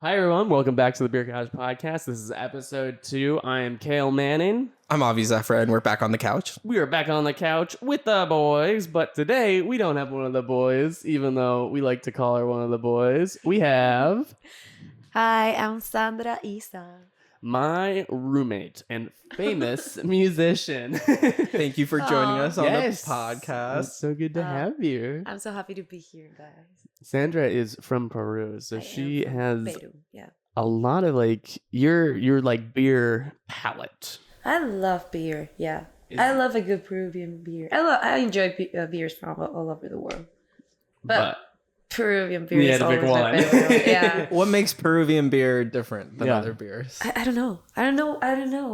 Hi, everyone. Welcome back to the Beer Couch Podcast. This is episode 2. I am Cale Manning. I'm Zephyra, and we're back on the couch. We are back on the couch with the boys, but today we don't have one of the boys, even though we like to call her one of the boys. We have... Hi, I'm Sandra Isa. My roommate and famous musician. Thank you for joining us on the podcast. It's so good to have you. I'm so happy to be here, guys. Sandra is from Peru, so she has Peru, yeah. a lot of your like beer palate. I love beer, yeah. I love a good Peruvian beer. I enjoy beers from all over the world. But Peruvian beer is always my favorite. Yeah. What makes Peruvian beer different than other beers? I don't know.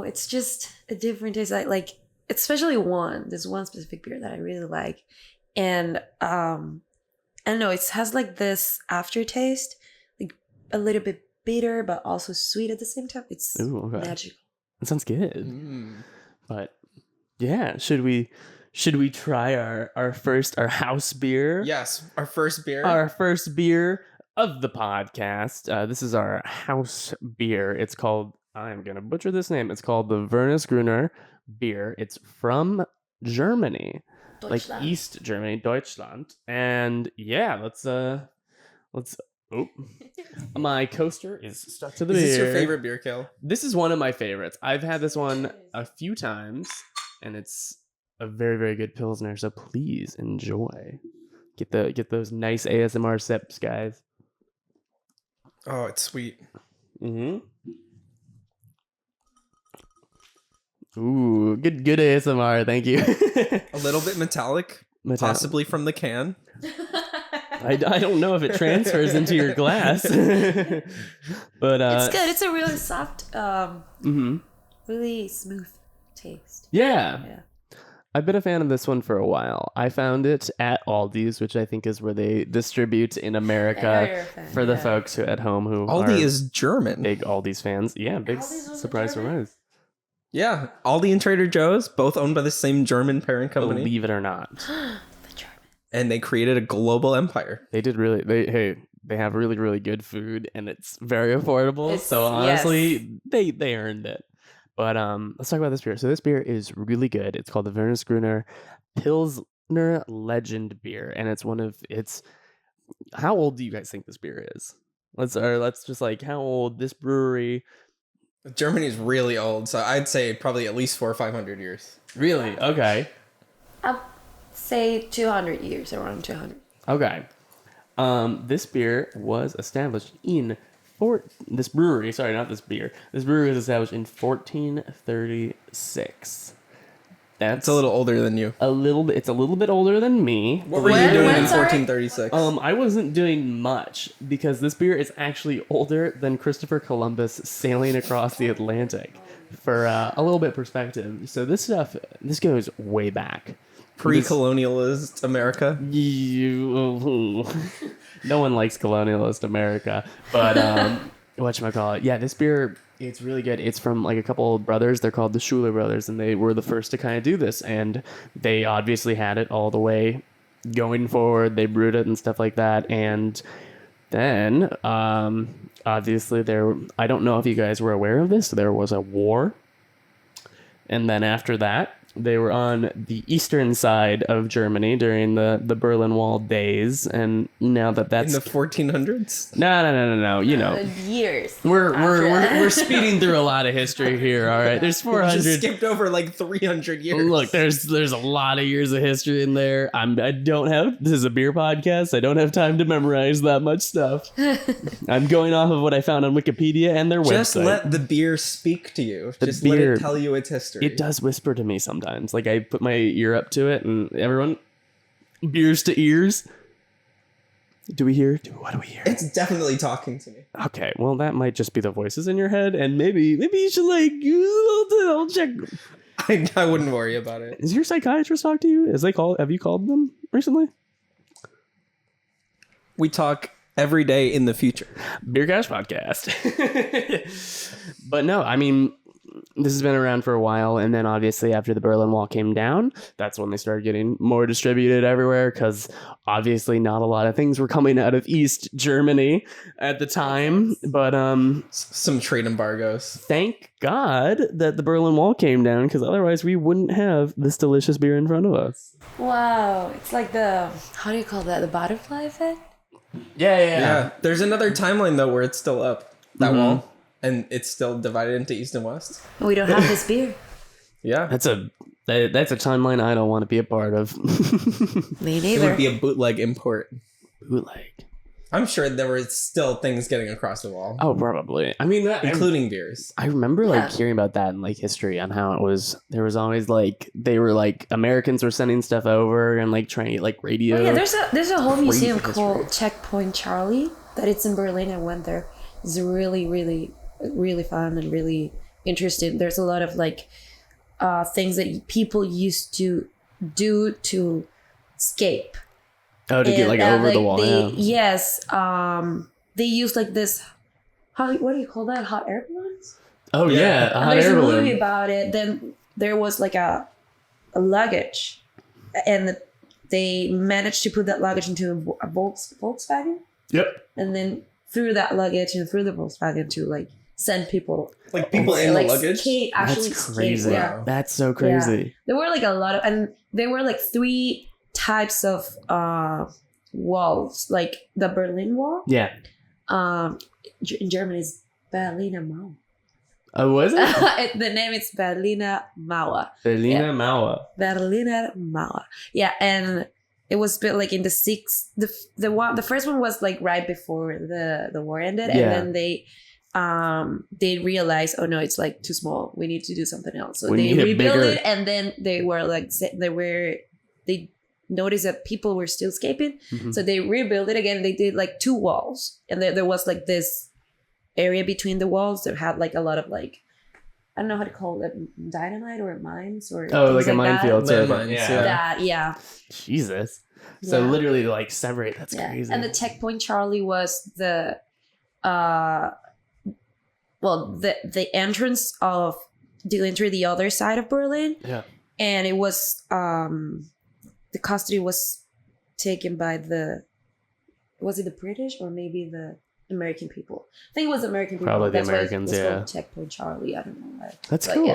It's just a different taste. Like especially there's one specific beer that I really like. And I don't know, it has like this aftertaste, like a little bit bitter, but also sweet at the same time. It's magical. That sounds good. But yeah, should we try our house beer? Yes, our first beer. Our first beer of the podcast. This is our house beer. It's called, I'm going to butcher this name. It's called the Wernesgruener beer. It's from Germany. Deutschland. Like East Germany, Deutschland. And yeah, let's my coaster is stuck to the beer. Is this your favorite beer, Cale? This is one of my favorites. I've had this one a few times, and it's a very, very good Pilsner, so please enjoy. Get those nice ASMR sips, guys. Oh, it's sweet. Mm-hmm. Ooh, good ASMR, thank you. A little bit metallic, possibly from the can. I don't know if it transfers into your glass. But it's good. It's a really soft, really smooth taste. Yeah. I've been a fan of this one for a while. I found it at Aldi's, which I think is where they distribute in America for the folks at home who Aldi is German. Big Aldi's fans. Yeah, big surprise. Yeah, Aldi and Trader Joe's, both owned by the same German parent company. Believe it or not. The German. And they created a global empire. They did really. They have really, really good food, and it's very affordable. So honestly, they earned it. But let's talk about this beer. So this beer is really good. It's called the Wernesgruener Pilsner Legend beer, and it's how old do you guys think this beer is? Let's just like how old this brewery. Germany is really old, so I'd say probably at least 400 or 500 years. Really? Okay. I'll say 200 years, around 200. Okay. This beer was established in This brewery was established in 1436. That's a little older than you. It's a little bit older than me. What were you doing in 1436? I wasn't doing much because this beer is actually older than Christopher Columbus sailing across the Atlantic. For a little bit perspective, so this goes way back. Pre-colonialist America. No one likes colonialist America, but whatchamacallit? Yeah, this beer, it's really good. It's from like a couple of brothers. They're called the Schuler brothers, and they were the first to kind of do this. And they obviously had it all the way going forward. They brewed it and stuff like that. And then, obviously, I don't know if you guys were aware of this. There was a war. And then after that, they were on the eastern side of Germany during the Berlin Wall days, and now that's in the 1400s. No. You know, years. We're speeding through a lot of history here. All right, there's 400. Just skipped over like 300 years. Look, there's a lot of years of history in there. This is a beer podcast. I don't have time to memorize that much stuff. I'm going off of what I found on Wikipedia and their website. Just let the beer speak to you. Just let it tell you its history. It does whisper to me sometimes. Like I put my ear up to it, and everyone, beers to ears. Do we hear? What do we hear? It's definitely talking to me. Okay, well that might just be the voices in your head, and maybe you should I'll check. I wouldn't worry about it. Is your psychiatrist talk to you? Have you called them recently? We talk every day in the future. Beer Couch Podcast. But no, I mean, this has been around for a while, and then obviously after the Berlin Wall came down, that's when they started getting more distributed everywhere, because obviously not a lot of things were coming out of East Germany at the time. But Some trade embargoes. thank God that the Berlin Wall came down, because otherwise we wouldn't have this delicious beer in front of us. Wow, it's like the, how do you call that? The butterfly effect? Yeah. There's another timeline though where it's still up, that wall, and it's still divided into East and West. We don't have this beer. Yeah. That's a timeline I don't want to be a part of. Me It neither. would be a bootleg import. Bootleg. I'm sure there were still things getting across the wall, Oh, probably. I mean, including beers. I remember like Yeah. hearing about that in like history on how it was. There was always like they were like Americans were sending stuff over and like trying to get like radio. Oh, yeah, there's a whole museum history. called Checkpoint Charlie that it's in Berlin. I went there. It's really, really, really fun and really interesting. There's a lot of like things that people used to do to escape. Oh, to get like And, over the like, wall. They, Yeah. Yes, they use like this. What do you call that? Hot air balloons. Oh yeah, a And hot there's air a balloon. movie about it. Then there was like a luggage, and they managed to put that luggage into a Volkswagen, Yep. and then through that luggage and through the Volkswagen to like send people. Like people in like the luggage. skate, actually That's skate, crazy. yeah. That's so crazy. There were like a lot of, and there were like 3 types of walls, like the Berlin Wall. Yeah. In German is Berliner Mauer. Oh, was it? The name is Berliner Mauer. Berliner Mauer. Berliner Mauer. Yeah, and it was built like in the the first one was like right before the war ended, Yeah. and then they realized, oh no, it's like too small. We need to do something else. So We they need a rebuilt bigger- it, and then they were like they noticed that people were still escaping, Mhm. so they rebuilt it again. They did like 2 walls, and there was like this area between the walls that had like a lot of like, I don't know how to call it, dynamite or mines or Oh, things like a minefield. that. So, Landmines, yeah. yeah. That, yeah. Jesus. So Yeah. literally like separate. That's Yeah. crazy. And the Checkpoint Charlie was the the entrance of to enter the other side of Berlin, yeah. and it was the custody was taken by was it the British or maybe the American people? I think it was American people. Probably the That's why Americans, it was yeah. called Checkpoint Charlie. I don't know why. That's But, cool. yeah.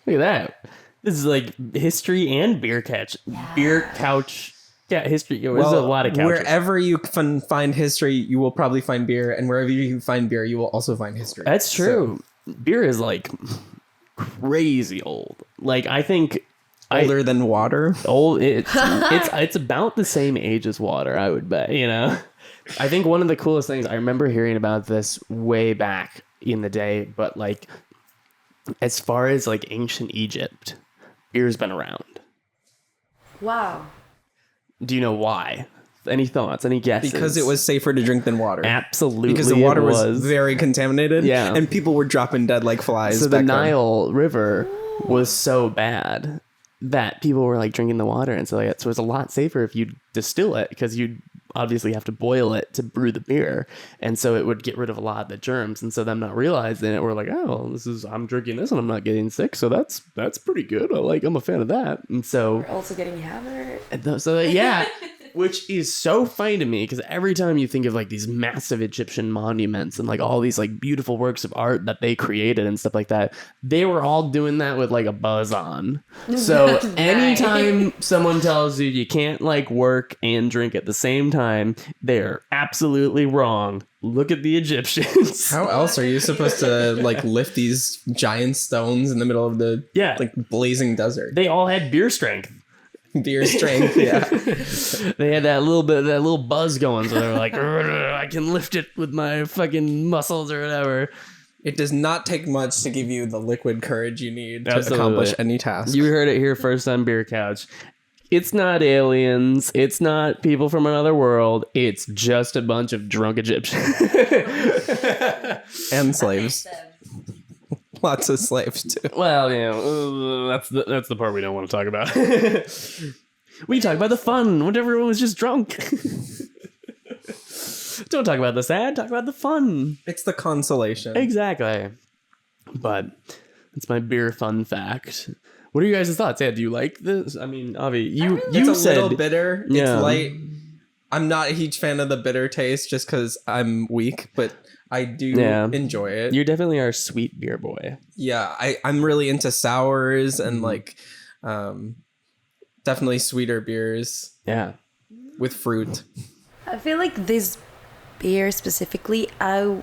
Look at that. This is like history and beer couch. Beer couch. Yeah, history. There's a lot of couches. Wherever you can find history, you will probably find beer, and wherever you find beer, you will also find history. That's true. Beer is like crazy old. Like I think Older than water. old. It's about the same age as water. I would bet. You know. I think one of the coolest things I remember hearing about this way back in the day, but like as far as like ancient Egypt, beer's been around. Wow. Do you know why? Any thoughts? Any guesses? Because it was safer to drink than water. absolutely Because the water it was very contaminated. Yeah. And people were dropping dead like flies. so the back then. Nile River was so bad that people were like drinking the water and so like so it's a lot safer if you distill it because you obviously have to boil it to brew the beer and so it would get rid of a lot of the germs and so them not realizing it we're like oh I'm drinking this and I'm not getting sick so that's pretty good I'm a fan of that and so We're also getting hammered. yeah, which is so funny to me because every time you think of like these massive Egyptian monuments and like all these like beautiful works of art that they created and stuff like that, they were all doing that with like a buzz on. So anytime someone tells you you can't like work and drink at the same time, they're absolutely wrong. Look at the Egyptians. How else are you supposed to like lift these giant stones in the middle of the Yeah. like blazing desert? They all had beer strength. Beer strength, yeah. They had that little buzz going, so they were like, I can lift it with my fucking muscles or whatever. It does not take much to give you the liquid courage you need to Absolutely. accomplish any task. You heard it here first on Beer Couch. It's not aliens. It's not people from another world. It's just a bunch of drunk Egyptians. And slaves. Lots of slaves too. Well, yeah, that's the part we don't want to talk about. We talk about the fun when everyone was just drunk. Don't talk about the sad. Talk about the fun. It's the consolation. Exactly. But It's my beer fun fact. What are you guys' thoughts? Yeah, do you like this? I mean, Avi, you It's a said little bitter. Yeah. It's light. I'm not a huge fan of the bitter taste just because I'm weak, but I do enjoy it. You're definitely our sweet beer boy. Yeah, I'm really into sours and like definitely sweeter beers. Yeah. With fruit. I feel like this beer specifically, I'm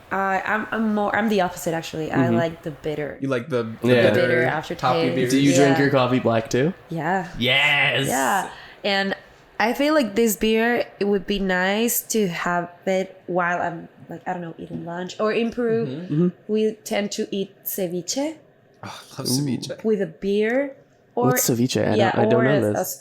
the opposite actually. I like the bitter. You like the bitter aftertaste. toppy beers? Do you drink your coffee black too? Yeah. Yes. Yeah. And I feel like this beer, it would be nice to have it while I'm like, I don't know, eating lunch. Or in Peru, we tend to eat ceviche. Oh, I love ceviche. With a beer. Or, what's ceviche? I don't know this.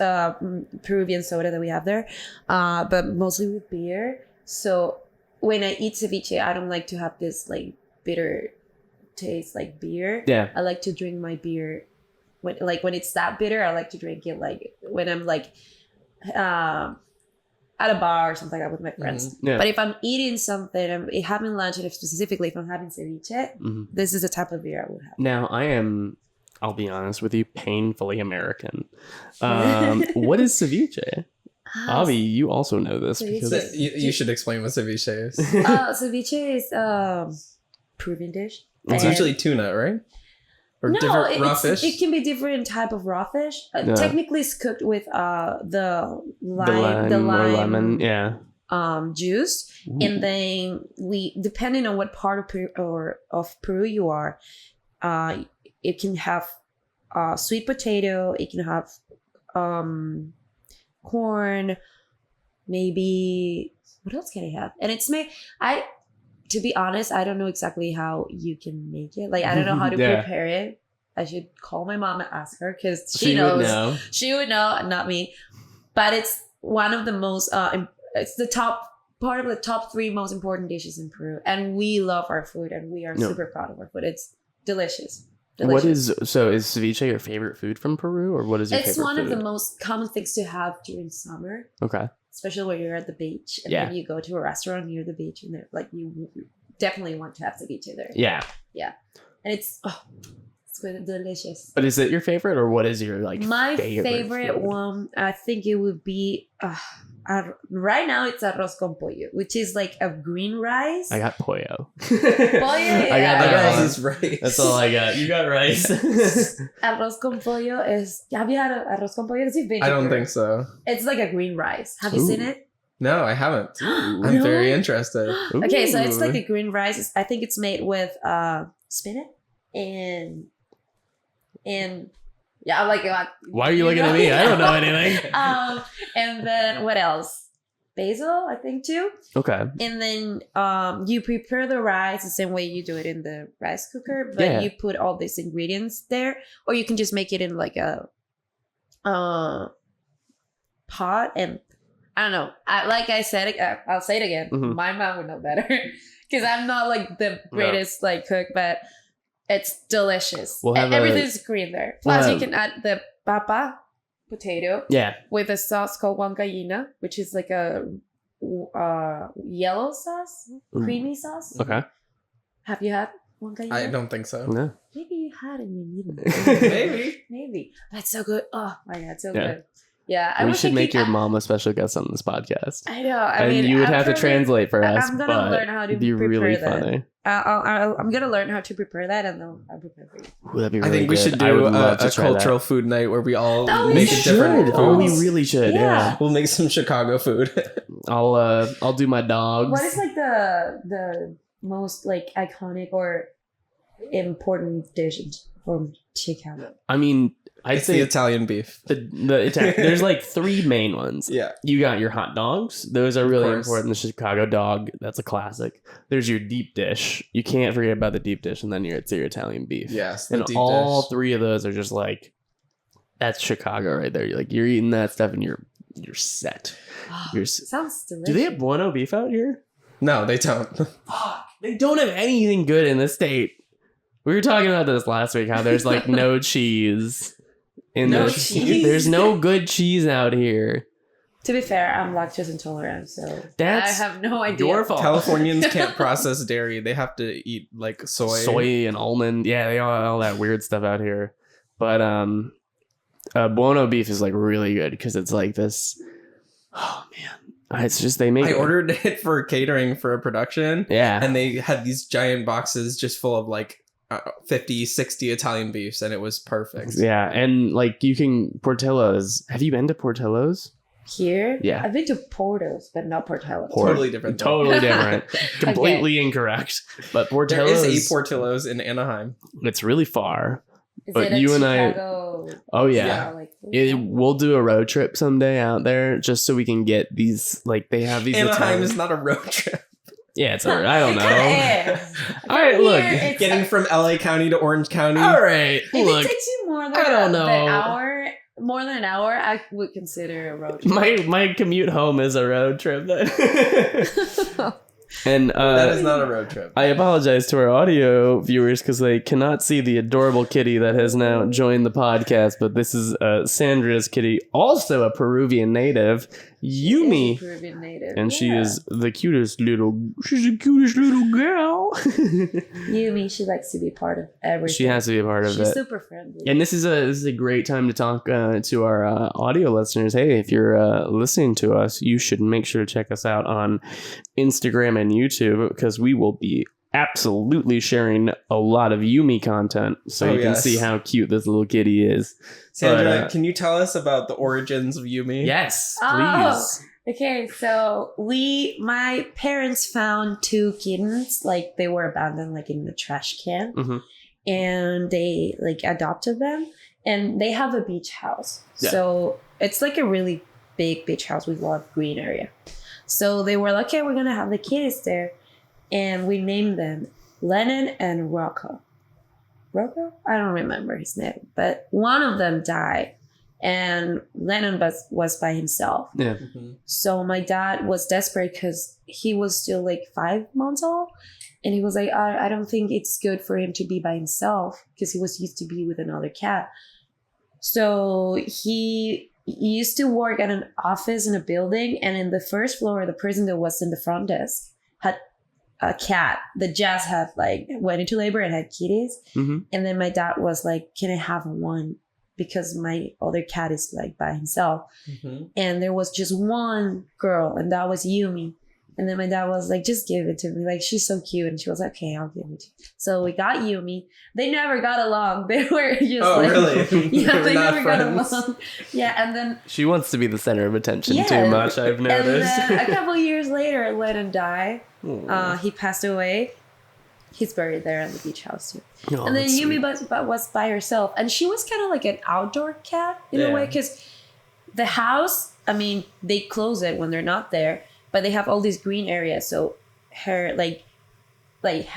Peruvian soda that we have there. But mostly with beer. So when I eat ceviche, I don't like to have this like bitter taste like beer. Yeah. I like to drink my beer when it's that bitter. I like to drink it like when I'm like at a bar or something like that with my friends. Yeah. But if I'm eating something, I'm having lunch, and specifically if I'm having ceviche, this is the type of beer I would have. Now I'll be honest with you, painfully American. What is ceviche? Avi, you also know this because you should explain what ceviche is. Ceviche is Peruvian dish. It's usually tuna, right? Or different raw fish? It can be different type of raw fish. Technically, it's cooked with the lime, juice, and then depending on what part of Peru you are, it can have sweet potato. It can have corn. Maybe what else can it have? And it's made. To be honest, I don't know exactly how you can make it. Like, I don't know how to prepare it. I should call my mom and ask her because she knows. Would know. She would know, not me. But it's one of the most. It's the top part of the top 3 most important dishes in Peru, and we love our food, and we are super proud of our food. It's delicious. Is ceviche your favorite food from Peru, or what is your favorite food? It's one of the most common things to have during summer. Okay. Especially when you're at the beach and then you go to a restaurant near the beach and like you definitely want to have ceviche there. Yeah. Yeah. And it's really delicious. But is it your favorite, or what is your my favorite one? I think it would be right now it's arroz con pollo, which is like a green rice. I got pollo. Pollo, I got the rice is rice. That's all I got. You got rice. Arroz con pollo is. Have you had arroz con pollo? I don't think so. It's like a green rice. Have you seen it? No, I haven't. I'm very interested. Ooh. Okay, so it's like a green rice. I think it's made with spinach and yeah, I'm like, why are you looking at me? I don't know anything. And then what else? Basil, I think too. Okay. And then you prepare the rice the same way you do it in the rice cooker, but you put all these ingredients there, or you can just make it in like a pot. And I don't know. Like I said, I'll say it again. Mm-hmm. My mom would know better because I'm not like the greatest cook, but it's delicious. Everything's green there. Plus, you can add the papa potato. Yeah. With a sauce called huancaína, which is like a yellow sauce, creamy sauce. Okay. Have you had huancaína? I don't think so. No. Maybe you had it and you didn't. Maybe. That's so good. Oh my god, so good. Yeah, we should make your mom a special guest on this podcast. I know. I mean, you would have to translate for us. I'm gonna learn how to prepare really that. Funny. I'm gonna learn how to prepare that, and then I'll prepare for you. Ooh, that'd be really I think good. we should do a cultural food night where we all make a different. Oh, we really should. Yeah. We'll make some Chicago food. I'll do my dogs. What is like the most like iconic or important dish from Chicago? I mean, I'd say the Italian beef. There's like 3 main ones. Yeah. You got your hot dogs. Those are really important. The Chicago dog, that's a classic. There's your deep dish. You can't forget about the deep dish. And then it's your Italian beef. Yes. And all 3 of those are just like, that's Chicago right there. You're eating that stuff and you're set. Sounds delicious. Do they have Bueno beef out here? No, they don't. Fuck. They don't have anything good in the state. We were talking about this last week, how there's like no cheese. There's no good cheese out here. To be fair, I'm lactose intolerant, so That's I have no idea. your fault. Californians can't process dairy. They have to eat like Soy and almond. Yeah, they all that weird stuff out here. But Buono beef is like really good because it's like this. Oh man, it's just they make. I ordered it for catering for a production. Yeah, and they had these giant boxes just full of like 50, 60 Italian beefs, and it was perfect. Yeah, and like you can Portillo's. Have you been to Portillo's? Here? Yeah. I've been to Porto's, but not Portillo's. Totally different. Totally different. Completely incorrect. But Portillo's. There is a Portillo's in Anaheim. It's really far. Is but it you and Chicago? Oh yeah. We'll do a road trip someday out there just so we can get these. Like they have these. Anaheim is not a road trip. Yeah, it's alright. I don't know. All right, look. Getting from LA County to Orange County. All right, If look. it takes you more than an hour, more than an hour, I would consider a road trip. My commute home is a road trip. And that is not a road trip. I apologize to our audio viewers because they cannot see the adorable kitty that has now joined the podcast. But this is Sandra's kitty, also a Peruvian native, Yumi. Peruvian native. And she is the cutest little. She's the cutest little girl. Yumi, she likes to be part of everything. She has to be a part of it. She's super friendly. And this is a great time to talk to our audio listeners. Hey, if you're listening to us, you should make sure to check us out on Instagram and YouTube because we will be absolutely sharing a lot of Yumi content so you can see how cute this little kitty is. Sandra, can you tell us about the origins of Yumi? Yes, please. Oh, okay, so my parents found 2 kittens, like they were abandoned like in the trash can. Mm-hmm. And they like adopted them, and they have a beach house. Yeah. So it's like a really big beach house with a lot of green area. So they were like, okay, we're gonna have the kitties there, and we named them Lennon and Rocco. Rocco? I don't remember his name, but one of them died, and Lennon was by himself. Yeah. Mm-hmm. So my dad was desperate because he was still like 5 months old. And he was like, I don't think it's good for him to be by himself because he was used to be with another cat. So he used to work at an office in a building. And in the first floor, the person that was in the front desk had a cat that just had like went into labor and had kitties. Mm-hmm. And then my dad was like, can I have one? Because my other cat is like by himself. Mm-hmm. And there was just one girl, and that was Yumi. And then my dad was like, just give it to me. Like, she's so cute. And she was like, okay, I'll give it to you. So we got Yumi. They never got along. They were just really? Yeah, they never friends. got along. Yeah, and then... She wants to be the center of attention too much, I've noticed. And then a couple years later, Lennon died. He passed away. He's buried there in the beach house too. Oh, and then Yumi was by herself. And she was kind of like an outdoor cat in a way. Because the house, I mean, they close it when they're not there. But they have all these green areas, so her like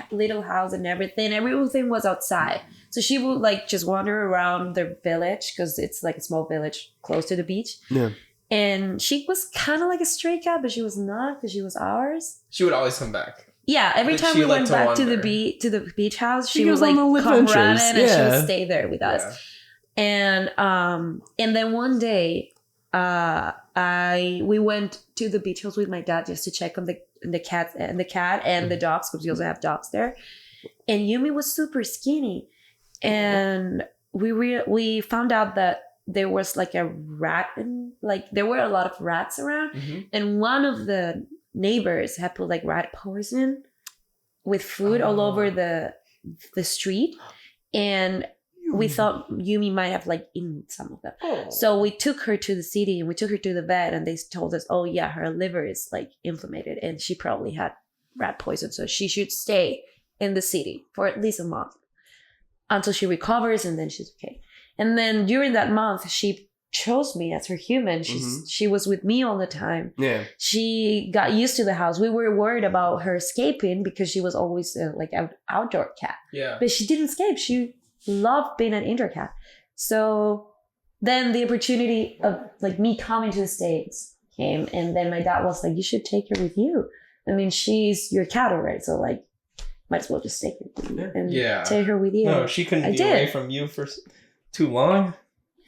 little house and everything was outside. So she would like just wander around the village because it's like a small village close to the beach. Yeah. And she was kind of like a stray cat, but she was not because she was ours. She would always come back. Yeah, every time we went back to the beach house, she would like come running and she would stay there with us. And then one day, we went to the beach house with my dad just to check on the cat and the dogs because we also have dogs there. And Yumi was super skinny, and we found out that there was like a rat and like there were a lot of rats around, and one of the neighbors had put like rat poison with food all over the street, and we thought Yumi might have like eaten some of them. So we took her to the city and we took her to the vet, and they told us, oh yeah, her liver is like inflamed and she probably had rat poison. So she should stay in the city for at least a month until she recovers, and then she's okay. And then during that month, she chose me as her human. She was with me all the time. Yeah. She got used to the house. We were worried about her escaping because she was always like an outdoor cat. Yeah. But she didn't escape. She loved being an indoor cat. So then the opportunity of like me coming to the States came, and then my dad was like, you should take her with you. I mean, she's your cat already, so like might as well just take her with you and take her with you. No, she couldn't be away from you for too long.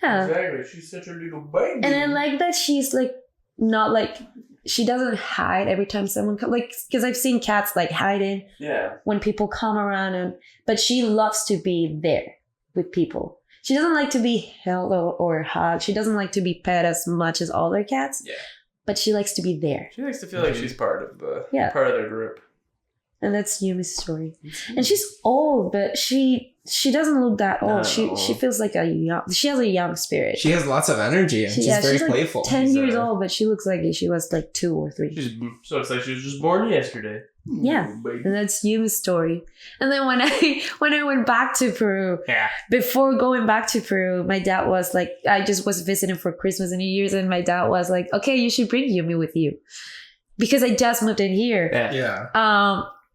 Yeah. Exactly. She's such a little baby. And then like that, she's like not like she doesn't hide every time someone comes. Like, because I've seen cats like hiding when people come around, but she loves to be there with people. She doesn't like to be held or hugged. She doesn't like to be pet as much as other cats. Yeah. But she likes to be there. She likes to feel like she's part of the group. And that's Yumi's story. And she's old, but she doesn't look that old. No. She feels like she has a young spirit. She has lots of energy and she's very playful. 10 years old, but she looks like she was like 2 or 3. So it's like she was just born yesterday. Yeah, and that's Yumi's story. And then when I went back to Peru, before going back to Peru, my dad was like, I just was visiting for Christmas and New Year's, and my dad was like, okay, you should bring Yumi with you, because I just moved in here.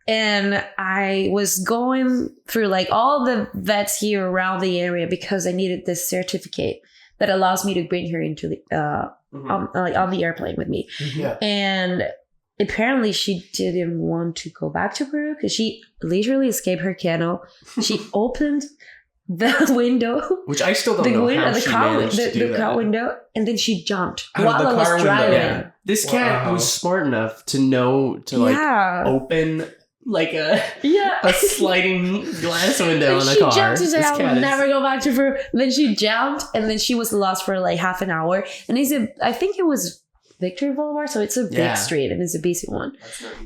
And I was going through like all the vets here around the area because I needed this certificate that allows me to bring her into the on the airplane with me. And apparently she didn't want to go back to Peru because she literally escaped her kennel. She opened the window, which I still don't know how she managed to do that. The car window, and then she jumped while I was driving. Yeah. This cat was smart enough to know to open like a sliding glass window in a car. She jumped to say, I will never go back to Peru. And then she jumped, and then she was lost for like half an hour. And I think it was Victory Boulevard, so it's a big street and it's a busy one.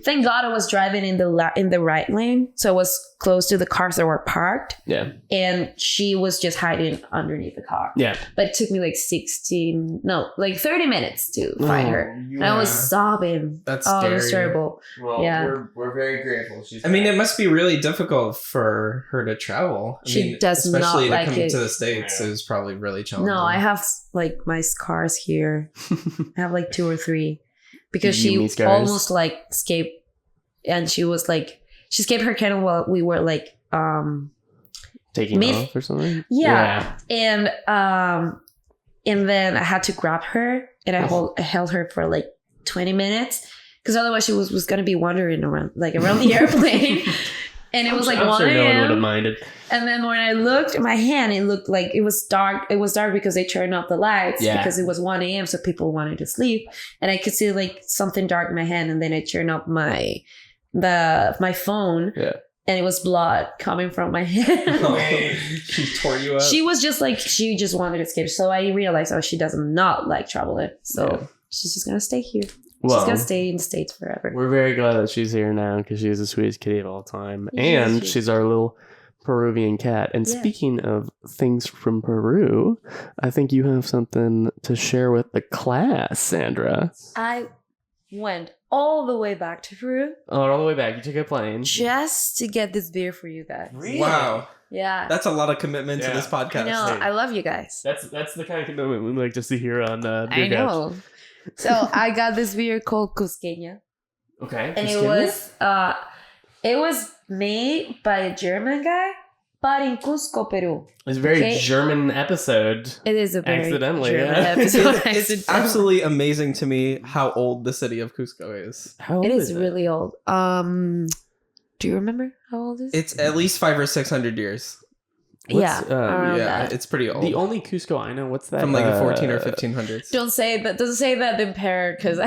Thank God I was driving in the right lane, so I was close to the cars that were parked. Yeah, and she was just hiding underneath the car. Yeah, but it took me like 30 minutes to find her. And I was sobbing. That's scary. It was terrible. Well, we're very grateful. It must be really difficult for her to travel. She does not like it. Especially to come to the States, it was probably really challenging. No, I have like my scars here. I have like 2 or 3 because she almost like escaped, and she escaped her kennel while we were like taking off or something. Yeah. And then I had to grab her, and I held her for like 20 minutes because otherwise she was gonna be wandering around the airplane. And it was like 1 a.m. No one would have minded. And then when I looked at my hand, it looked like it was dark. It was dark because they turned off the lights because it was 1 a.m. So people wanted to sleep. And I could see like something dark in my hand. And then I turned up my phone. Yeah. And it was blood coming from my hand. She tore you up. She was just like, she just wanted to escape. So I realized, she does not like traveling. So she's just going to stay here. Well, she's going to stay in the States forever. We're very glad that she's here now because she's the sweetest kitty of all time. And she's our little Peruvian cat. And speaking of things from Peru, I think you have something to share with the class, Sandra. I went all the way back to Peru. Oh, all the way back. You took a plane. Just to get this beer for you guys. Really? Wow. Yeah. That's a lot of commitment to this podcast. I know. I love you guys. That's the kind of commitment we like to see here on Beer I know. Couch. So I got this beer called Cusquena. Okay. And it was made by a German guy, but in Cusco, Peru. It's a very German episode. It is a very German episode. It's absolutely amazing to me how old the city of Cusco is. How old is it? Really old. Do you remember how old it is? It's at least 500 or 600 years. It's pretty old. The only Cusco I know, what's that? From like the 14 or 1500s. Don't say that impaired, because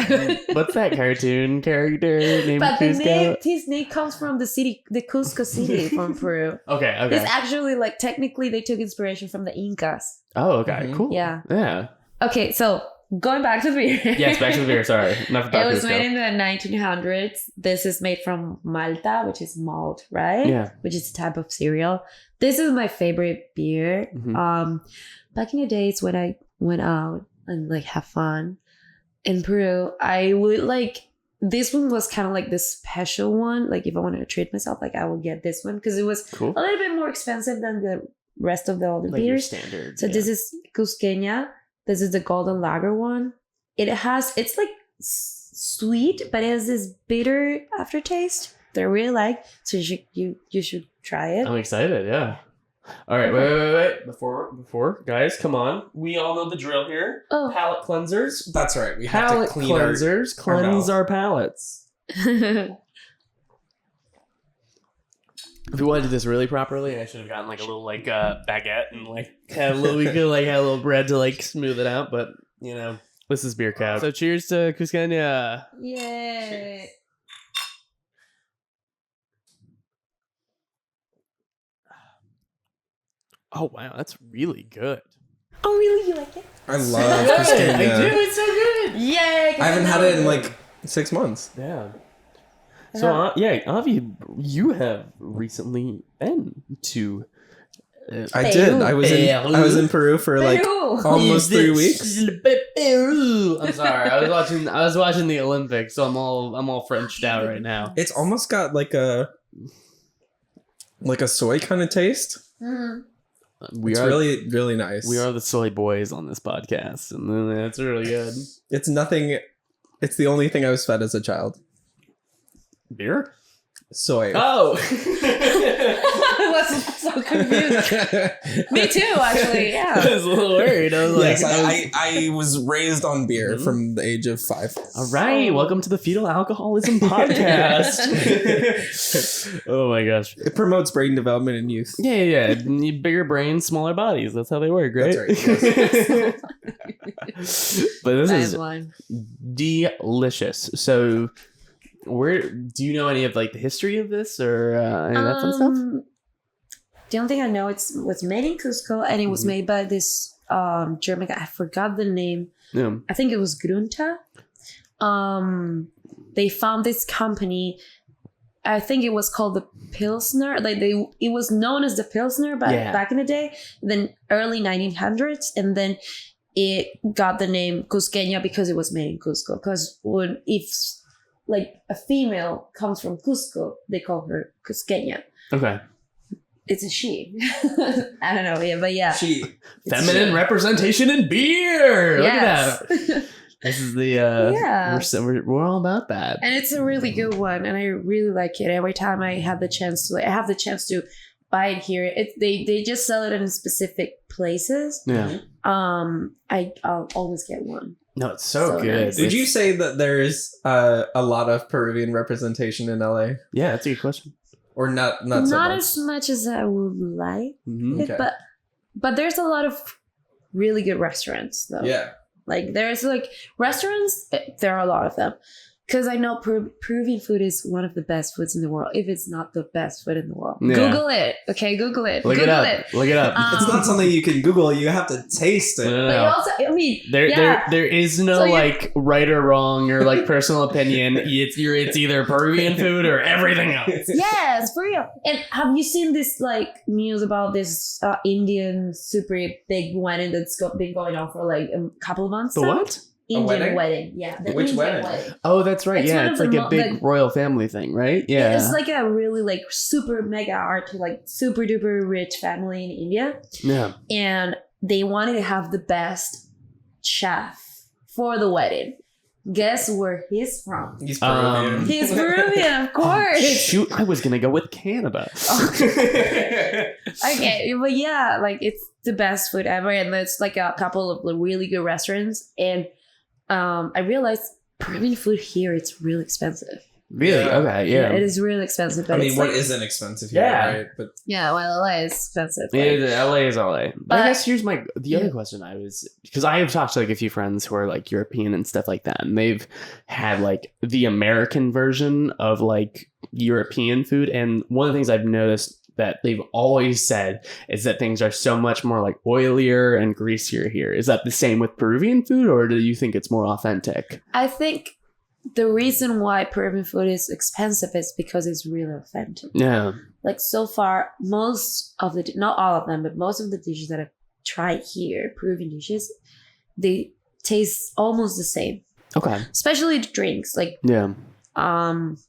what's that cartoon character named Cusco? His name comes from the city, the Cusco city from Peru. Okay. It's actually like technically they took inspiration from the Incas. Oh, okay, cool. Yeah. Okay, so going back to the beer. Yes, back to the beer. Sorry, enough about It was made in the 1900s. This is made from Malta, which is malt, right? Yeah. Which is a type of cereal. This is my favorite beer. Mm-hmm. Back in the days when I went out and like have fun in Peru, I would this one was kind of like the special one. Like if I wanted to treat myself, like I would get this one because it was a little bit more expensive than the rest of the other beers. Standard. So this is Cusquena. This is the golden lager one. It's like sweet, but it has this bitter aftertaste that I really like. So you should try it. I'm excited. Yeah. All right. Wait. Before, guys, come on. We all know the drill here. Oh. Palate cleansers. That's right. We have to clean cleansers. Cleanse our palates. If we wanted to do this really properly, I should have gotten like a little baguette and had a little bread to smooth it out. But This is Beer Cow. So cheers to Cusquena. Yay. Oh, wow. That's really good. Oh, really? You like it? I love Cusquena. I do. It's so good. Yay. I haven't had it in like 6 months. Yeah. So, Avi, you have recently been to... I did. I was in Peru for like almost 3 weeks. I'm sorry. I was watching the Olympics, so I'm all Frenched out right now. It's almost got like a soy kind of taste. Mm-hmm. It's really, really nice. We are the soy boys on this podcast, and that's really good. It's nothing. It's the only thing I was fed as a child. Beer? Soy. Oh. I was so confused. Me too, actually. Yeah. I was a little worried. I was like, yes, I was raised on beer from the age of 5. All right, welcome to the Fetal Alcoholism Podcast. Oh my gosh. It promotes brain development in youth. Yeah. Bigger brains, smaller bodies. That's how they work, right? That's right. But this is Wine. delicious. So, where do you know any of like the history of this or any of that fun stuff? The only thing I know was made in Cusco, and it was made by this German guy. I forgot the name. Yeah. I think it was Grunta. They found this company. I think it was called the Pilsner. It was known as the Pilsner back in the day. Then early 1900s, and then it got the name Cusqueña because it was made in Cusco. Because if like a female comes from Cusco, they call her Cusqueña. Okay. It's a she. I don't know. Yeah, but yeah. She. Feminine representation in beer. Yes. Look at that. This is the we're all about that. And it's a really good one, and I really like it. Every time I have the chance to buy it here. They just sell it in specific places. Yeah. I'll always get one. No, it's so good. Nice. Did you say that there's a lot of Peruvian representation in LA? Yeah, that's a good question. Or not so much? As much as I would like, Okay. but there's a lot of really good restaurants though. Yeah. Like there's like restaurants, there are a lot of them. Because I know Peruvian food is one of the best foods in the world, if it's not the best food in the world. Yeah. Google it, okay? Google it. Look Google it up. Look it up. It's not something you can Google. You have to taste it. No. But you also, I mean, There is no So like right or wrong or like personal opinion. It's either Peruvian food or everything else. yes, for real. And have you seen this like news about this Indian super big wedding that's been going on for like a couple of months? The now? what? Indian wedding. Yeah. The Which Indian wedding? Oh, that's right. It's one Yeah, of it's like the a big royal family thing, right? Yeah. It's like a really like super mega art, like super duper rich family in India. Yeah. And they wanted to have the best chef for the wedding. Guess where he's from? He's Peruvian. He's Peruvian, of course. Oh, shoot, I was gonna go with Canada. Okay, but yeah, like it's the best food ever, and there's like a couple of really good restaurants, and I realized Peruvian food here, it's really expensive. Really? Yeah. Okay. Yeah. It is really expensive. But I mean, it's what like, isn't expensive here, Yeah. right? But yeah, well, LA is expensive. Yeah, LA is LA. But I But- guess here's the other question because I have talked to like a few friends who are like European and stuff like that, and they've had like the American version of like European food, and one of the things I've noticed that they've always said is that things are so much more like oilier and greasier here. Is that the same with Peruvian food, or do you think it's more authentic? I think the reason why Peruvian food is expensive is because it's really authentic. Yeah. Like so far, most of the, not all of them, but most of the dishes that I've tried here, Peruvian dishes, they taste almost the same. Okay. Especially the drinks. Like, Yeah.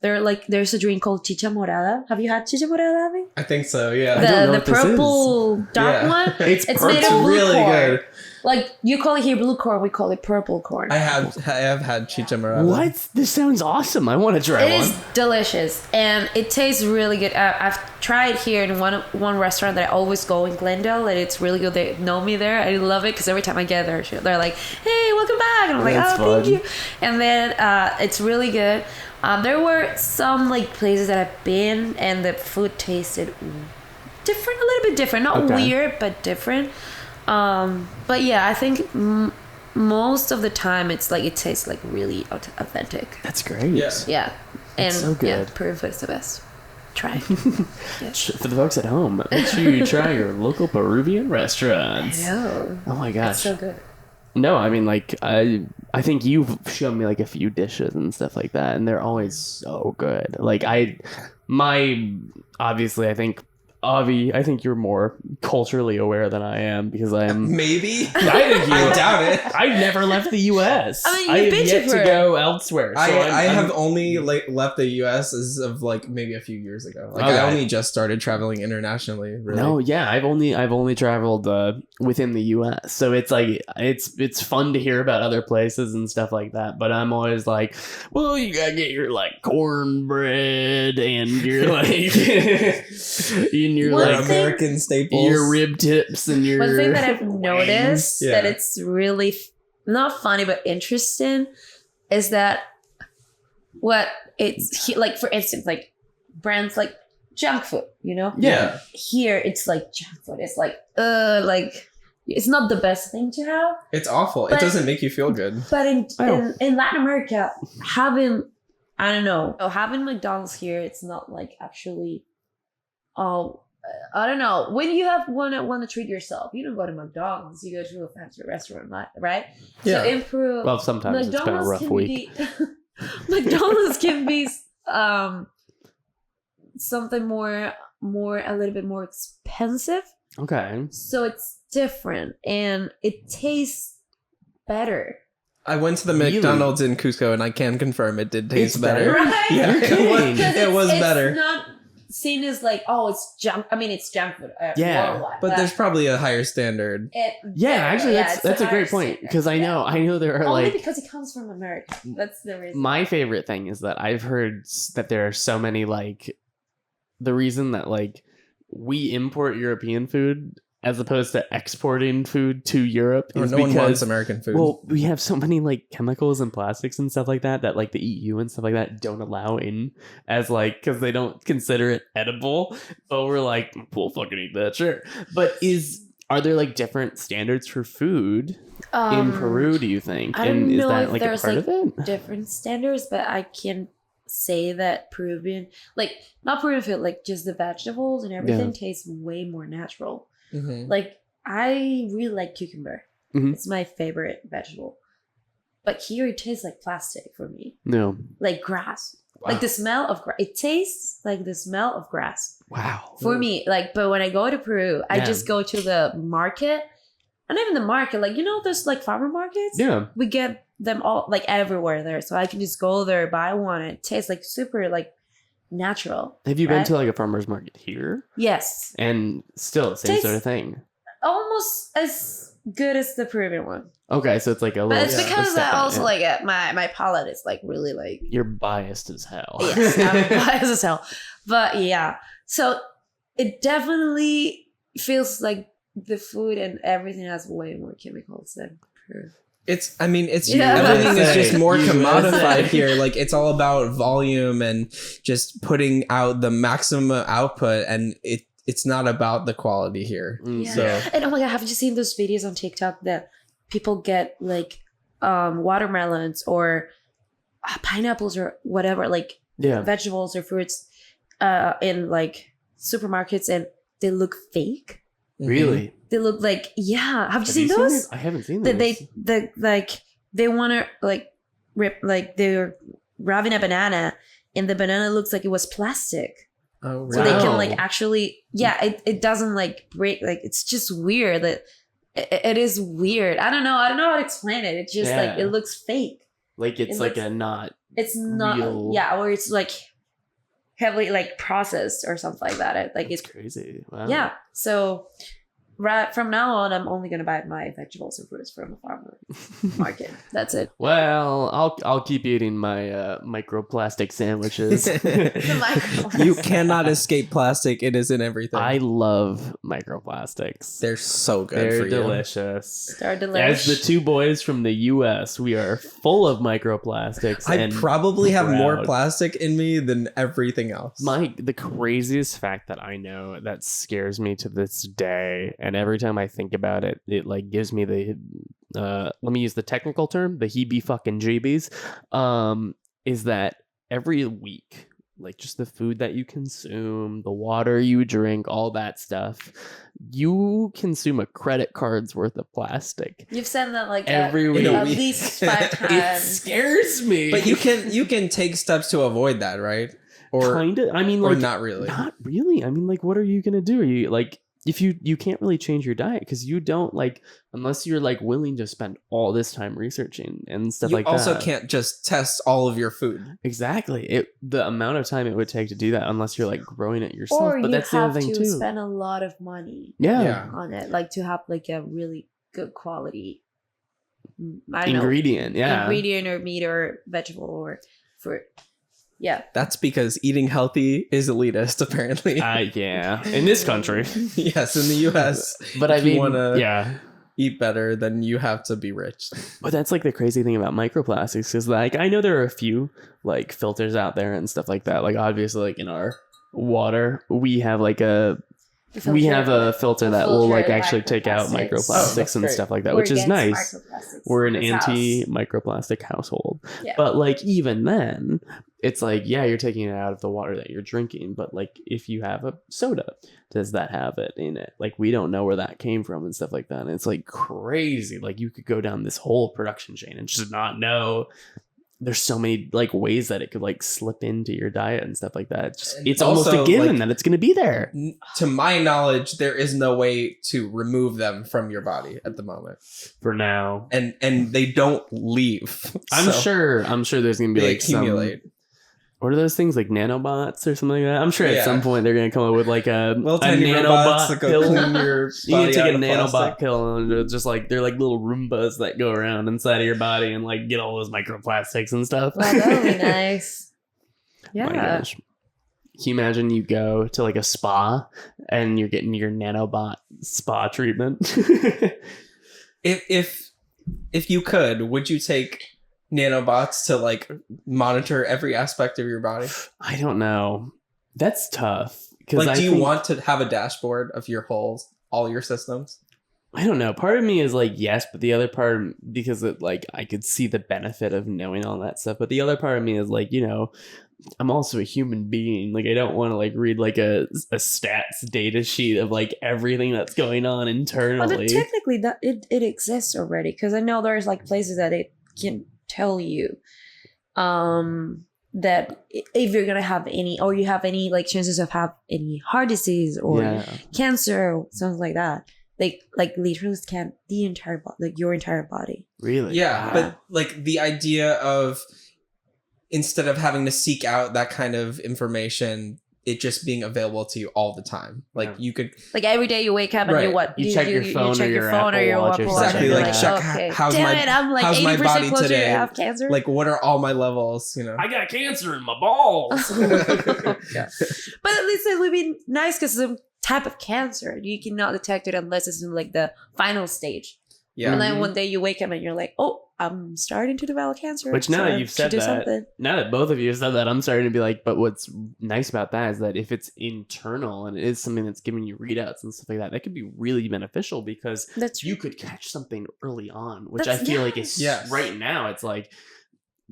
there's a drink called chicha morada. Have you had chicha morada, Abby? I think so, yeah. I don't know The what this purple dark Yeah. one. It's It's made purple. of blue really corn. good. Like you call it here blue corn, we call it purple corn. I have had chicha morada. What? This sounds awesome. I want to try It one. is delicious and it tastes really good. I've tried here in one restaurant that I always go in Glendale, and it's really good. They know me there. I love it because every time I get there, they're like, "Hey, welcome back," and I'm like, That's "Oh, thank fun. you." And then it's really good. There were some like places that I've been, and the food tasted different, a little bit different, not Okay. weird, but different. But yeah, I think most of the time it tastes like really authentic. That's great. Yeah, and so good. Yeah, Peruvian food is the best. Try. Yes. For the folks at home, make sure you try your local Peruvian restaurants. I know. Oh my gosh. It's so good. No, I mean, like, I think you've shown me like a few dishes and stuff like that, and they're always so good. Like, obviously, I think, Avi, I think you're more culturally aware than I am because I'm. Maybe. I doubt it. I've never left the U.S. I mean, I you've have been yet to go elsewhere. So I have only left the U.S. as of like maybe a few years ago. Like Okay. I only just started traveling internationally. Really. No, yeah, I've only traveled within the U.S. So it's like it's fun to hear about other places and stuff like that. But I'm always like, well, you gotta get your like cornbread and your like and your One like thing- American staples. your rib tips and your. One thing that I've noticed Yeah. that it's really not funny but interesting is that like, for instance, like brands like junk food, you know? Yeah. Here it's like junk food. It's like it's not the best thing to have. It's awful. But- it doesn't make you feel good. But Oh. in Latin America, having McDonald's here, it's not like actually I don't know. When you want to treat yourself, you don't go to McDonald's. You go to a fancy restaurant, right? Yeah. So improve. Well, sometimes it's been a rough week. McDonald's can be something more a little bit more expensive. Okay. So it's different and it tastes better. I went to the Really? McDonald's in Cusco and I can confirm it did taste It's better. better? Right? Yeah, You're it kidding. was, Because it was it's better. not seen as like, oh, it's junk. I mean, it's junk food. Yeah, worldwide, But there's probably a higher standard. Yeah, actually, it's that's a great higher point standard. because I know there are Only like because it comes from America. That's the reason. my favorite thing is that I've heard that there are so many like the reason that like we import European food as opposed to exporting food to Europe Or is no one wants because American food. well we have so many like chemicals and plastics and stuff like that like the EU and stuff like that don't allow in as like because they don't consider it edible. But we're like we'll fucking eat that, sure. But are there like different standards for food in Peru, do you think? I don't And is know that if like a there's, part like, of it? different standards, but I can say that Peruvian, like not Peruvian food, like just the vegetables and everything tastes way more natural. Mhm. Like I really like cucumber. Mhm. It's my favorite vegetable. But here it tastes like plastic for me, No. like grass. Wow. Like the smell of grass. It tastes like the smell of grass Wow. for me. Like, but when I go to Peru, I Yeah. just go to the market, and even the market, like those like farmer markets. Yeah. We get them all like everywhere there, so I can just go there, buy one. And it tastes like super like natural. Have you been right? to like a farmer's market here? Yes, And still same Tastes- sort of thing. almost as good as the Peruvian one. Okay, so it's like a But little. it's Yeah. because step I down, also yeah. like my palate is like really like You're biased as hell. yes, I'm biased as hell. But yeah, so it definitely feels like the food and everything has way more chemicals than Peru. It's Yeah. everything is just more USA. commodified here. Like it's all about volume and just putting out the maximum output, and it's not about the quality here. Mm, Yeah. So And oh my god, haven't you seen those videos on TikTok that people get like watermelons or pineapples or whatever, like Yeah. vegetables or fruits in like supermarkets and they look fake? Really? They look like yeah. Have you Have seen you those? this? I haven't seen That this. they want to like rip, like they're grabbing a banana and the banana looks like it was plastic. Oh, So they can Wow. like actually, yeah, it doesn't like break. Like it's just weird that it is weird. I don't know how to explain it. It's just like Yeah. it looks fake. Like it's it like looks- a not. It's not, Real. yeah, or it's like heavily like processed or something like that. Like It's it's crazy. Wow. yeah. So right from now on, I'm only gonna buy my vegetables and fruits from a farmer market. That's it. Well, I'll keep eating my microplastic sandwiches. The micro- You cannot escape plastic. It is in everything. I love microplastics. They're so good They're for you. delicious. They're As delicious. the two boys from the U.S., we are full of microplastics. I and probably have more proud. plastic in me than everything else. The craziest fact that I know that scares me to this day, and every time I think about it, it like gives me the let me use the technical term, the heebie fucking jeebies, is that every week, like just the food that you consume, the water you drink, all that stuff, you consume a credit card's worth of plastic. You've said that like every week. at least 5 times. It scares me. But you can take steps to avoid that, right? Or kind of. I mean, or like not really. Not really. I mean, like, what are you gonna do? Are you like, if you can't really change your diet because you don't like, unless you're like willing to spend all this time researching and stuff like that. You also can't just test all of your food. Exactly. The amount of time it would take to do that, unless you're like growing it yourself. Or but that's the other thing you have too. to spend a lot of money Yeah. on it, like to have like a really good quality I don't ingredient. know, Yeah. ingredient or meat or vegetable or fruit. Yeah. That's because eating healthy is elitist, apparently. Yeah. In this country. Yes, in the US. But I if you mean, wanna yeah. eat better, then you have to be rich. But that's like the crazy thing about microplastics, because like I know there are a few like filters out there and stuff like that. Like obviously, like in our water, we have like a filter that will like actually take out microplastics and great. stuff like that, We're which is against nice. microplastics We're an in this house. anti-microplastic household. Yeah. But like even then, it's like, yeah, you're taking it out of the water that you're drinking. But like if you have a soda, does that have it in it? Like we don't know where that came from and stuff like that. And it's like crazy. Like you could go down this whole production chain and just not know. There's so many like ways that it could like slip into your diet and stuff like that. It's almost also, a given like, that it's going to be there. To my knowledge, there is no way to remove them from your body at the moment. For now. And they don't leave. I'm So sure there's going to be they like accumulate. what are those things, like nanobots or something like that? I'm sure at Yeah. some point they're going to come up with like a tiny robots nanobot that go pill. clean your You can body take out a of nanobot plastic. pill and it's just like they're like little Roombas that go around inside of your body and like get all those microplastics and stuff. Wow, that would be nice. Yeah. My gosh. Can you imagine you go to like a spa and you're getting your nanobot spa treatment? If you could, would you take nanobots to like monitor every aspect of your body? I don't know. That's tough. Like, do you want to have a dashboard of your all your systems? I don't know. Part of me is like, yes, but the other part, because it, like I could see the benefit of knowing all that stuff. But the other part of me is like, you know, I'm also a human being. Like I don't want to like read like a stats data sheet of like everything that's going on internally. But technically, that it exists already, because I know there's like places that it can tell you that if you're gonna have any, or you have any like chances of have any heart disease or cancer or something like that. Like literally scan the entire body, like your entire body. Really? Yeah, but like the idea of instead of having to seek out that kind of information, it just being available to you all the time. Like you could, like every day you wake up and Right. you what You check your phone check or your your phone or Apple your Watch or Apple Watch. exactly and like you're check okay. how's Damn my it, I'm like how's my 80% body closer today? to have cancer. Like what are all my levels? You know. I got cancer in my balls. Yeah. But at least it would be nice because some type of cancer you cannot detect it unless it's in like the final stage. Yeah. And then one day you wake up and you're like, oh, I'm starting to develop cancer. Which now so that I you've should said do that, something. now that both of you have said that, I'm starting to be like, but what's nice about that is that if it's internal and it is something that's giving you readouts and stuff like that could be really beneficial because That's you could catch something early on, which That's- I feel like is Yes. right now. It's like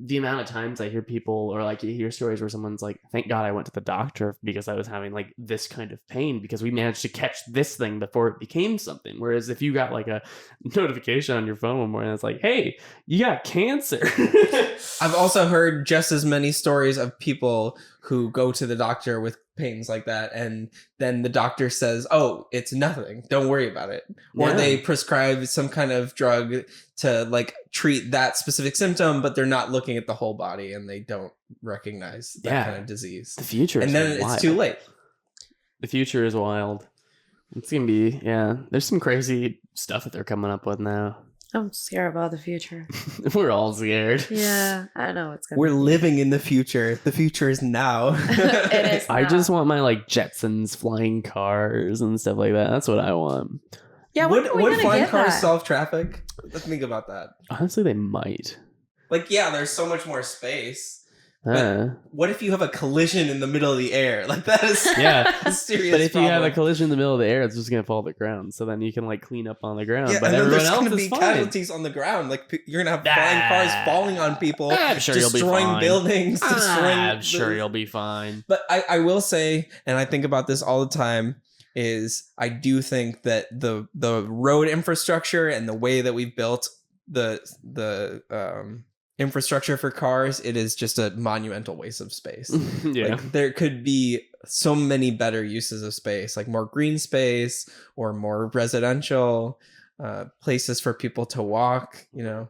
the amount of times I hear people or like you hear stories where someone's like, thank God I went to the doctor because I was having like this kind of pain because we managed to catch this thing before it became something. Whereas if you got like a notification on your phone one morning, it's like, hey, you got cancer. I've also heard just as many stories of people who go to the doctor with pains like that, and then the doctor says, oh, it's nothing, don't worry about it. Or Yeah. they prescribe some kind of drug to like treat that specific symptom, but they're not looking at the whole body and they don't recognize that Yeah. kind of disease. The future is And then wild. it's too late. The future is wild. It's gonna be, yeah. There's some crazy stuff that they're coming up with now. I'm scared about the future. We're all scared. Yeah, I know it's gonna. We're living in the future. The future is now. It is. I now. just want my like Jetsons flying cars and stuff like that. That's what I want. Yeah, when are we would gonna flying get cars that? solve traffic? Let's think about that. Honestly, they might. Like, yeah, there's so much more space, What if you have a collision in the middle of the air? Like that is Yeah. a serious But if you have a problem. collision in the middle of the air, it's just gonna fall to the ground. So then you can like clean up on the ground. Yeah, but and then everyone there's else going to is be fine. casualties on the ground. Like you're going to have flying cars falling on people, I'm sure you'll be destroying fine. buildings, destroying. I'm sure you'll be fine. But I will say, and I think about this all the time, is I do think that the road infrastructure and the way that we've built the infrastructure for cars, it is just a monumental waste of space. Yeah. Like there could be so many better uses of space, like more green space or more residential places for people to walk. You know,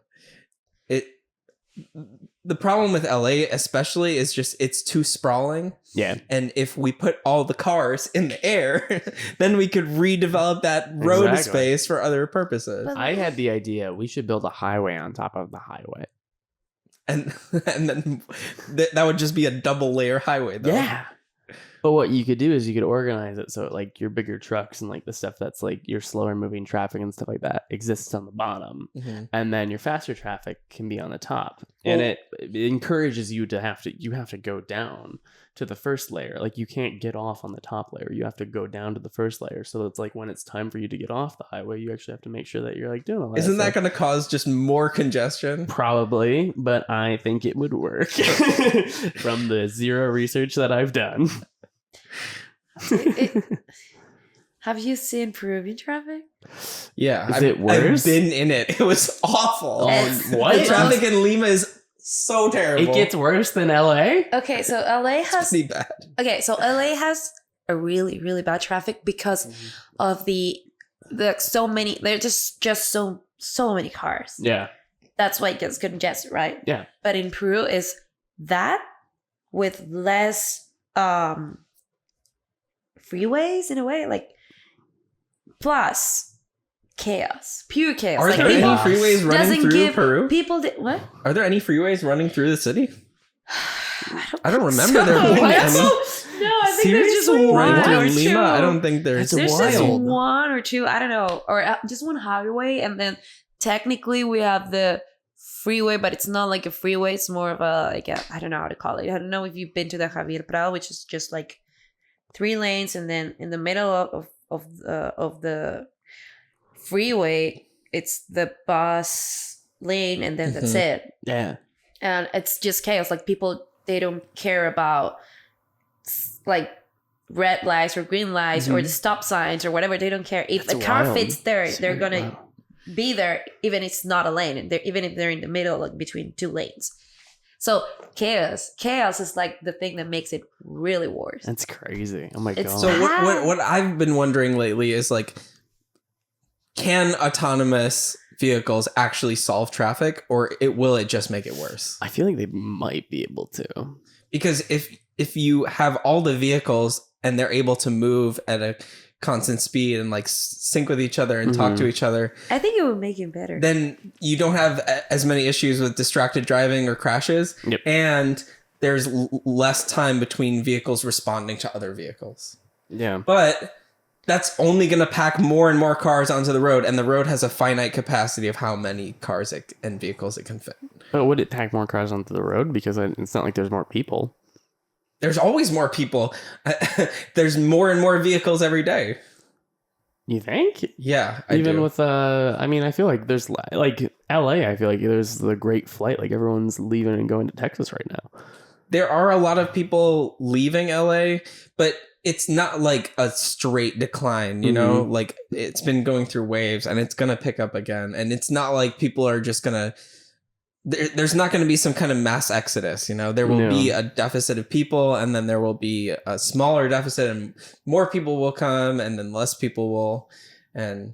the problem with LA especially is just it's too sprawling. Yeah. And if we put all the cars in the air, then we could redevelop that road Exactly. space for other purposes. But- I had the idea we should build a highway on top of the highway. And then that would just be a double layer highway though. Yeah. But what you could do is you could organize it so like your bigger trucks and like the stuff that's like your slower moving traffic and stuff like that exists on the bottom. Mhm. And then your faster traffic can be on the top. And Well- it encourages you to have to go down to the first layer. Like you can't get off on the top layer. You have to go down to the first layer. So it's like when it's time for you to get off the highway, you actually have to make sure that you're like doing all that. Isn't that stuff. going to cause just more congestion? Probably, but I think it would work from the zero research that I've done. Have you seen Peruvian traffic? Yeah. Is it worse? I've been in it. It was awful. It's- what? The it traffic was- in Lima is so terrible. It gets worse than LA? Okay, so LA It's has pretty bad. LA has a really, really bad traffic because of the so many. There's just so many cars. Yeah. That's why it gets congested, right? Yeah. But in Peru is that with less freeways in a way, like plus chaos, pure chaos. Are like there any people freeways running doesn't through give Peru? people what? Are there any freeways running through the city? I don't think remember there being What? any. No, I think there's just Seriously? one Running or through two. Lima, I don't think there's. That's There's just wild. one or two. I don't know, or just one highway, and then technically we have the freeway, but it's not like a freeway. It's more of a I don't know how to call it. I don't know if you've been to the Javier Prado, which is just like 3 lanes, and then in the middle of the freeway, it's the bus lane, and then that's it. Yeah. And it's just chaos. Like people, they don't care about like red lights or green lights or the stop signs or whatever. They don't care if That's the car wild. fits there. It's They're really gonna wild. be there, even if it's not a lane, and even if they're in the middle, like between 2 lanes. So chaos is like the thing that makes it really worse. That's crazy. Oh my It's god. So what I've been wondering lately is like, can autonomous vehicles actually solve traffic, or will it just make it worse? I feel like they might be able to. Because if you have all the vehicles and they're able to move at a constant speed and like sync with each other and talk to each other, I think it would make it better. then you don't have as many issues with distracted driving or crashes. Yep. And there's less time between vehicles responding to other vehicles. Yeah. But that's only going to pack more and more cars onto the road, and the road has a finite capacity of how many cars and vehicles it can fit. But would it pack more cars onto the road? Because it's not like there's more people. There's always more people. There's more and more vehicles every day. You think? Yeah, I Even do. with I mean, I feel like there's like LA. I feel like there's the great flight. Like everyone's leaving and going to Texas right now. There are a lot of people leaving LA, but it's not like a straight decline, you know? Like it's been going through waves and it's going to pick up again. And it's not like people are just going to there's not going to be some kind of mass exodus, you know? There will be a deficit of people, and then there will be a smaller deficit, and more people will come, and then less people will. And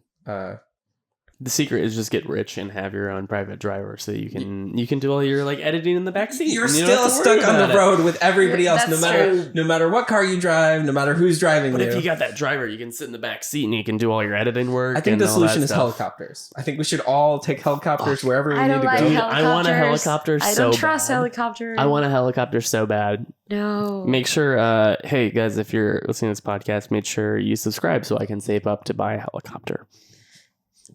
The secret is just get rich and have your own private driver, so you can do all your like editing in the backseat. you're You don't still have to worry stuck on about the it. road with everybody else, That's no matter what car you drive, no matter who's driving But you. if you got that driver, you can sit in the back seat and you can do all your editing work. I think and the all solution that is stuff. helicopters. I think we should all take helicopters wherever we I need don't to like go. Dude, helicopters. I want a helicopter I so don't trust bad. helicopters. I want a helicopter so bad. No. Make sure, hey guys, if you're listening to this podcast, make sure you subscribe so I can save up to buy a helicopter.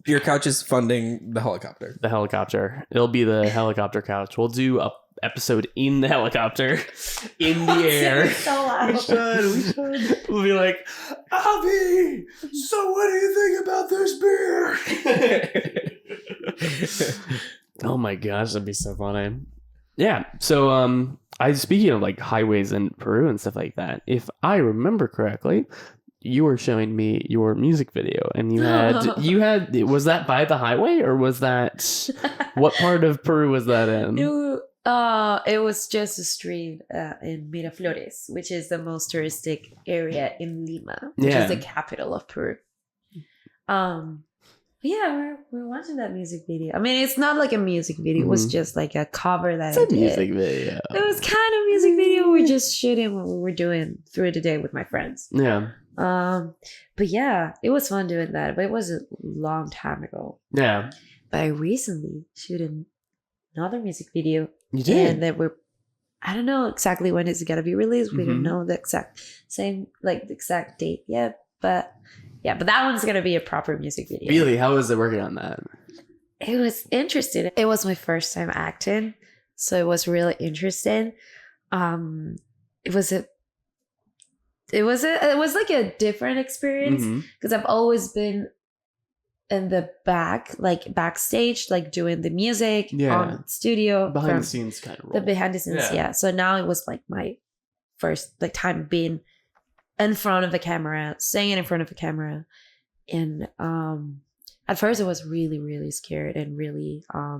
Your couch is funding the helicopter. The helicopter. It'll be the helicopter couch. We'll do episode in the helicopter, in the air. So loud. We should. We'll be like, Avi, so what do you think about this beer? Oh my gosh, that'd be so funny. Yeah. So, speaking of like highways in Peru and stuff like that, if I remember correctly, you were showing me your music video, and you had was that by the highway, or was that what part of Peru was that in? It was just a street in Miraflores, which is the most touristic area in Lima, which is the capital of Peru. Yeah, we're watching that music video. I mean, it's not like a music video. It was just like a cover that I did. Music video. It was kind of music video. We're just shooting what we were doing through the day with my friends. Yeah. But yeah, it was fun doing that. But it was a long time ago. Yeah. But I recently shot another music video. You did? And that I don't know exactly when it's gonna be released. We don't know the exact date yet. But yeah, but that one's gonna be a proper music video. Really? How was it working on that? It was interesting. It was my first time acting, so it was really interesting. It was like a different experience because I've always been in the backstage, like doing the music on studio, behind the scenes kind of role. The behind the scenes, yeah. So now it was like my first time being in front of the camera, singing in front of the camera, and at first I was really, really scared and really I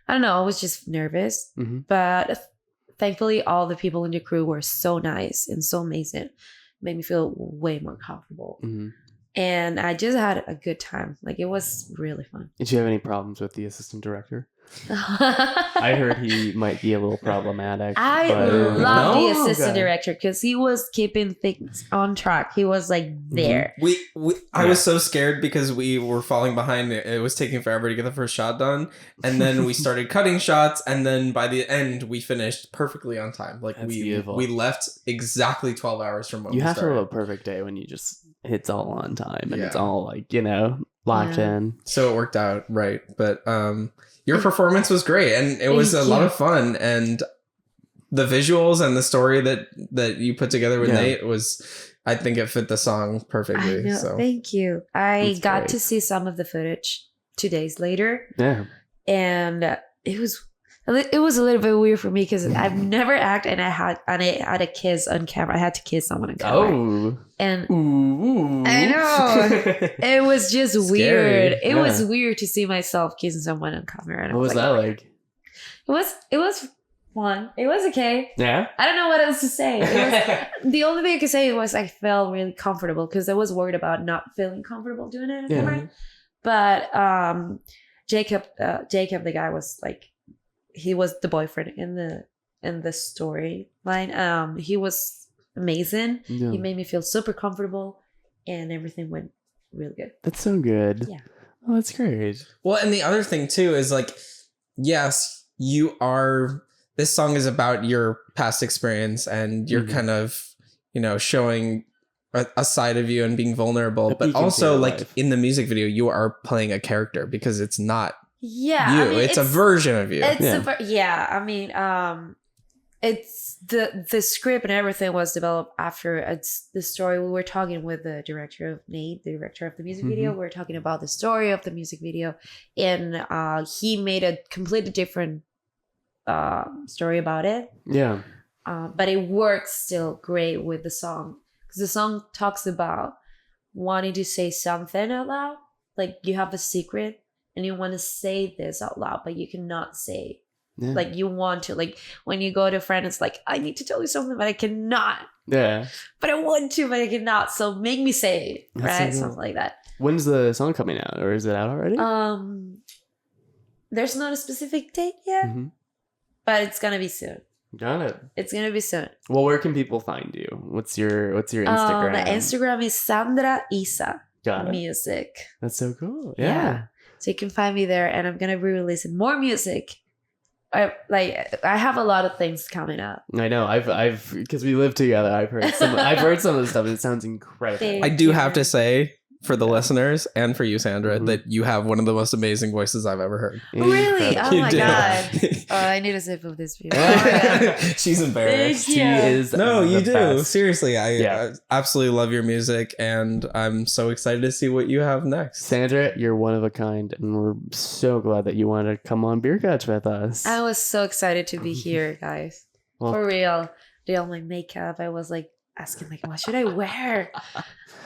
don't know, I was just nervous, but thankfully all the people in the crew were so nice and so amazing, made me feel way more comfortable. And I just had a good time. Like, it was really fun. Did you have any problems with the assistant director? I heard he might be a little problematic. I love the assistant director because he was keeping things on track. He was like there. I was so scared because we were falling behind. It was taking forever to get the first shot done, and then we started cutting shots, and then by the end we finished perfectly on time. Like, we left exactly 12 hours from when you we have started. to have a perfect day when it's all on time and it's all like locked in. So it worked out right, but your performance was great, and it was a lot of fun, and the visuals and the story that you put together with Nate was, I think it fit the song perfectly. I know, so thank you. I got to see some of the footage 2 days later. Yeah. And it was a little bit weird for me because I've never acted, and I had a kiss on camera. I had to kiss someone on camera. Oh. And I know. It was just weird. It was weird to see myself kissing someone on camera. What was that like? It was fun. It was okay. Yeah. I don't know what else to say. The only thing I could say was I felt really comfortable because I was worried about not feeling comfortable doing it on camera. But Jacob, the guy, was like, he was the boyfriend in the storyline. He was amazing. Yeah. He made me feel super comfortable, and everything went really good. That's so good. Yeah. Oh, that's great. Well, and the other thing too is like, yes, this song is about your past experience, and you're kind of, showing a side of you and being vulnerable, but also like in the music video, you are playing a character because it's not you. I mean, it's a version of you. I mean, it's the script and everything was developed after the story. We were talking with the director of Nate, the director of the music video. We were talking about the story of the music video, and he made a completely different story about it. Yeah. But it works still great with the song because the song talks about wanting to say something out loud. Like, you have a secret and you want to say this out loud, but you cannot say. Yeah. Like, you want to, like, when you go to a friend, it's like, I need to tell you something, but I cannot. Yeah. But I want to, but I cannot. So make me say it, right? Something like that. When's the song coming out, or is it out already? There's not a specific date yet, but it's gonna be soon. Got it. It's gonna be soon. Well, where can people find you? What's your Instagram? My Instagram is Sandra Isa. Got it. Music. That's so cool. Yeah. So you can find me there, and I'm gonna be releasing more music. I have a lot of things coming up. I know. I've because we live together. I've heard some of the stuff, and it sounds incredible. I do have to say, for the listeners and for you, Sandra, that you have one of the most amazing voices I've ever heard. Really? Oh You my do. God. Oh, I need a sip of this beer. Oh, yeah. She's embarrassed. Thank She you. is No, you the do. best. Seriously, I Yeah. absolutely love your music, and I'm so excited to see what you have next. Sandra, you're one of a kind, and we're so glad that you wanted to come on Beer Catch with us. I was so excited to be here, guys. Well- For real. Did all my makeup. I was like asking, like, what should I wear?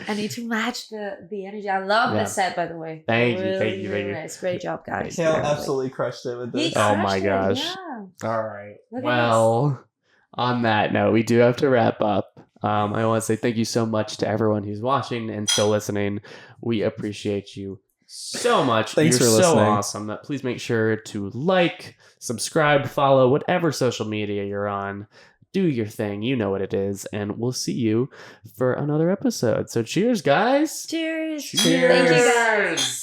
I need to match the energy. I love Yeah. the set, by the way. Thank you, Really, thank you, really thank you. nice. Great job, guys. Cale Really. absolutely crushed it with He this. Oh my crushed it, gosh. yeah. All right. Look at Well, on that note, we do have to wrap up. I want to say thank you so much to everyone who's watching and still listening. We appreciate you so much. Thanks You're for so listening. awesome. Please make sure to like, subscribe, follow, whatever social media you're on. Do your thing. You know what it is. And we'll see you for another episode. So cheers, guys. Cheers. Cheers. Thank you, guys.